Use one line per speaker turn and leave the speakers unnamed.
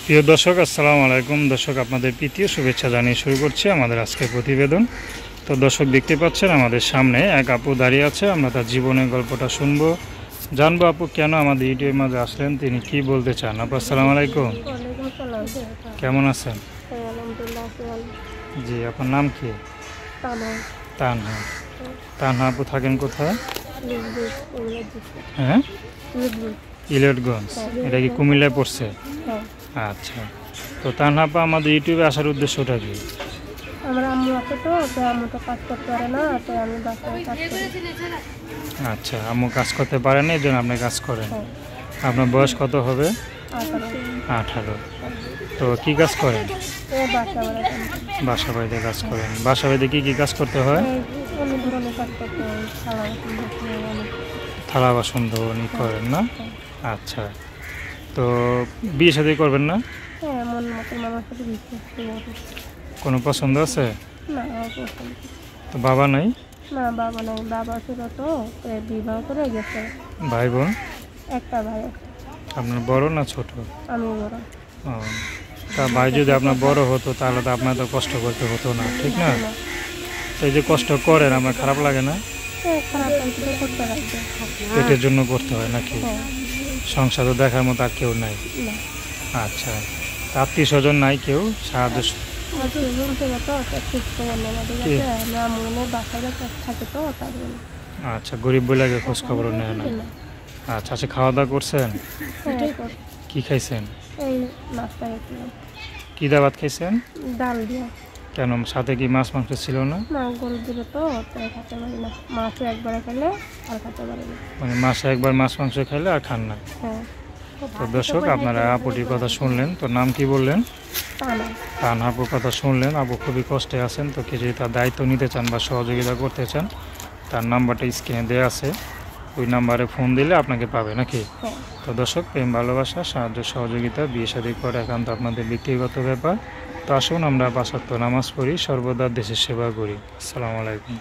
প্রিয় দর্শক, আসসালামু আলাইকুম। দর্শক, আপনাদের প্রীতীয় শুভেচ্ছা জানিয়ে শুরু করছি আমাদের আজকের প্রতিবেদন। তো দর্শক, দেখতে পাচ্ছেন আমাদের সামনে এক আপু দাঁড়িয়ে আছে। আমরা তার জীবনের গল্পটা শুনবো, জানবো আপু কেন আমাদের ইউটিউবের মাঝে আসলেন, তিনি কি বলতে চান। আপু আসসালামু আলাইকুম,
ওয়ালাইকুম আসসালাম।
কেমন আছেন?
হ্যাঁ, আলহামদুলিল্লাহ আছি ভালো।
জি, আপনার নাম কি?
তানা,
তানহা। তানহা আপু থাকেন কোথায়?
লিখবিট, ইংরেজি,
হ্যাঁ,
লিখবিট।
ইলিয়টগঞ্জ।
হ্যাঁ,
এটা কি কুমিল্লায় পড়ছে?
হ্যাঁ।
আচ্ছা। তো তানহা আপা, আমাদের ইউটিউবে আসার উদ্দেশ্যটা কি?
আমার আম্মু আছে তো আম্মু তো কাজ করতে পারে না, তো আমি বাসায় কাজ করি।
আচ্ছা, আম্মু কাজ করতে পারেন, এই জন্য আপনি কাজ করেন।
হ্যাঁ,
আপনার বয়স কত হবে?
18।
18। তো কি কাজ করেন?
বাসা বাড়াতে
বাসা বাড়িতে কাজ করেন। বাসা বাড়িতে কি কি কাজ করতে হয়?
অনেক ধরনের কাজ করতে হয়, খাওয়া অনেক।
থালা বাসন ধোনি
হ্যাঁ,
করেন না?
হ্যাঁ।
আচ্ছা। তো বিয়ে শাদী করবেন না?
হ্যাঁ, মন মতো মামার সাথে বিশ্বাস করি।
কোনো পছন্দ আছে?
না, আমার পছন্দ।
তো বাবা নাই?
না, বাবা নাই, বাবা ছিল তো বিবাহ করে গেছে।
ভাই বোন?
একটা ভাই আছে।
আপনার বড় না ছোট?
আমি বড়।
ও, তা ভাই যদি আপনার বড় হতো তাহলে তো আপনার তো কষ্ট করতে হতো না, ঠিক না? তো এই যে কষ্ট করেন, আপনার খারাপ লাগে না?
হ্যাঁ, খারাপ লাগছে তো করতে লাগবে।
পেটের জন্য করতে হয় নাকি?
হ্যাঁ,
সংসার তো দেখার মতো আর কেউ নাই?
না।
আচ্ছা। আত্মীয় স্বজন নাই কেউ সাহায্য?
আত্মীয়স্বজন থেকে তো অত সুস্থ বলে না, ঠিক
কি?
আছে? আমি আমনের বাসায় থাকে তো তার জন্য।
আচ্ছা, গরিব বলে আগে খোঁজ খবর নেয় না?
না।
আচ্ছা আচ্ছা, খাওয়া দাওয়া করছেন?
হ্যাঁ,
কি খাইছেন?
এই নাস্তা খেয়েছিলাম,
কি দাবাত খাইছেন?
ডাল দিয়ে।
কেন, সাথে কি মাছ মাংস ছিল না?
না, গরু দিলে তো তাই খেতে পারি না। মাছও একবারে খেলে আর খেতে পারি না।
মানে মাসে একবার মাছ মাংস খাইলে আর খান না?
হ্যাঁ।
তো দর্শক, আপনারা আপুটির কথা শুনলেন। তো নাম কি বললেন?
তা না।
তানহা আপুর কথা শুনলেন। আপু খুবই কষ্টে আছেন। তো কেউ যদি তার দায়িত্ব নিতে চান বা সহযোগিতা করতে চান, তার নাম্বারটা স্ক্রিনে দেওয়া আছে, ওই নাম্বারে ফোন দিলে আপনাকে পাবে নাকি?
হ্যাঁ।
তো দর্শক, প্রেম ভালোবাসা, সাহায্য সহযোগিতা, বিয়ে শাদী করা একান্ত আপনাদের ব্যক্তিগত ব্যাপার। তো আসুন আমরা 5 ওয়াক্ত নামাজ পড়ি, সর্বদা দেশের সেবা করি। আসসালামু আলাইকুম।